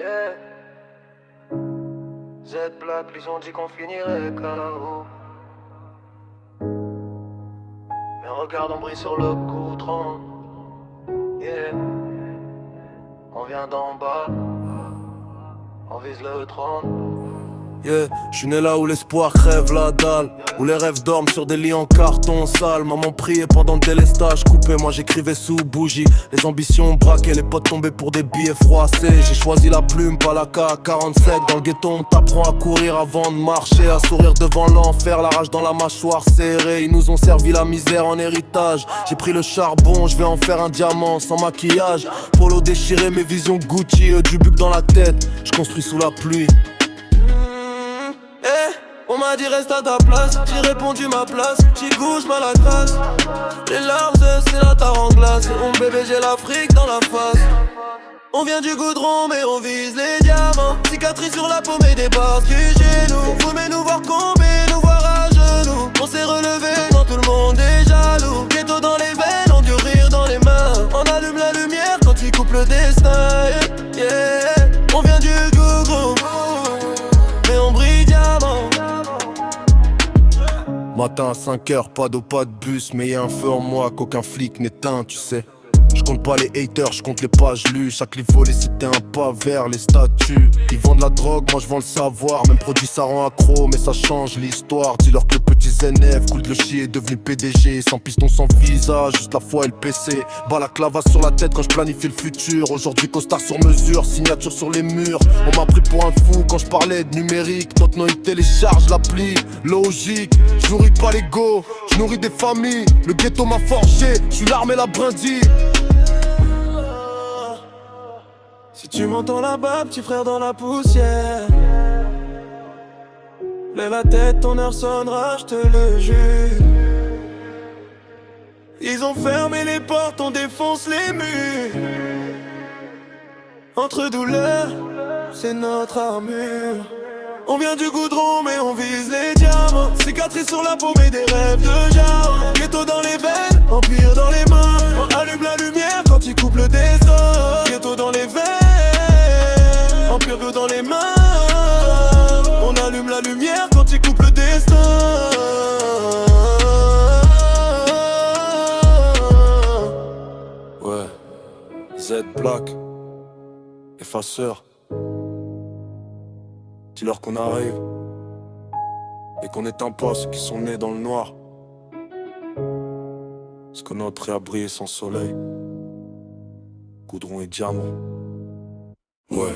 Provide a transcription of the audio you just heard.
Yeah. Z-Black, ils ont dit qu'on finirait KO. Mais regarde, on brille sur le goudron. Yeah. On vient d'en bas, on vise le trône. Yeah, je suis né là où l'espoir crève la dalle, où les rêves dorment sur des lits en carton sale. Maman priait pendant le délestage coupé, moi j'écrivais sous bougie. Les ambitions braquées, les potes tombaient pour des billets froissés. J'ai choisi la plume, pas la K47. Dans le ghetto on t'apprend à courir avant de marcher, à sourire devant l'enfer, la rage dans la mâchoire serrée. Ils nous ont servi la misère en héritage. J'ai pris le charbon, je vais en faire un diamant sans maquillage. Polo déchiré, mes visions Gucci, du buc dans la tête. Je construis sous la pluie. On m'a dit reste à ta place, j'ai répondu ma place, j'y gouche mal à grâce. Les larmes c'est la tare en glace, et mon bébé j'ai l'Afrique dans la face. On vient du goudron mais on vise les diamants. Cicatrices sur la paume et des barres du genou. Vous aimez nous voir comber, nous voir à genoux. On s'est relevé quand tout le monde est jaloux. Ghetto dans les veines, on du rire dans les mains. On allume la lumière quand il coupe le destin. Yeah. On vient du goudron mais on brille diamant. Matin à 5h, pas d'eau, pas de bus, mais y'a un feu en moi qu'aucun flic n'éteint, tu sais. Je compte pas les haters, je compte les pages lues. Chaque livre volé c'était un pas vers les statues. Ils vendent la drogue, moi je vends le savoir. Même produit ça rend accro, mais ça change l'histoire. Dis-leur que le petit ZNF coule le chier est devenu PDG. Sans piston, sans visa, juste la foi et le PC. Balaclava sur la tête quand je planifie le futur. Aujourd'hui costard sur mesure, signature sur les murs. On m'a pris pour un fou quand je parlais de numérique. Maintenant ils téléchargent l'appli, logique. Je nourris pas l'ego, je nourris des familles. Le ghetto m'a forgé, je suis l'arme et la brindille. Si tu m'entends là-bas, petit frère dans la poussière, lève la tête, ton heure sonnera, je te le jure. Ils ont fermé les portes, on défonce les murs. Entre douleurs, c'est notre armure. On vient du goudron mais on vise les diamants. Cicatrices sur la paume et des rêves de diamants. Ghetto dans les veines, empire dans les mains. On allume la lumière quand il coupe le destin. Ghetto dans les veines, empire dans les mains. On allume la lumière quand il coupe le destin. Ouais, Z-Black, effaceur. Dis-leur qu'on arrive et qu'on n'éteint pas ceux qui sont nés dans le noir. Parce que notre est à briller sans soleil, goudron et diamant. Ouais.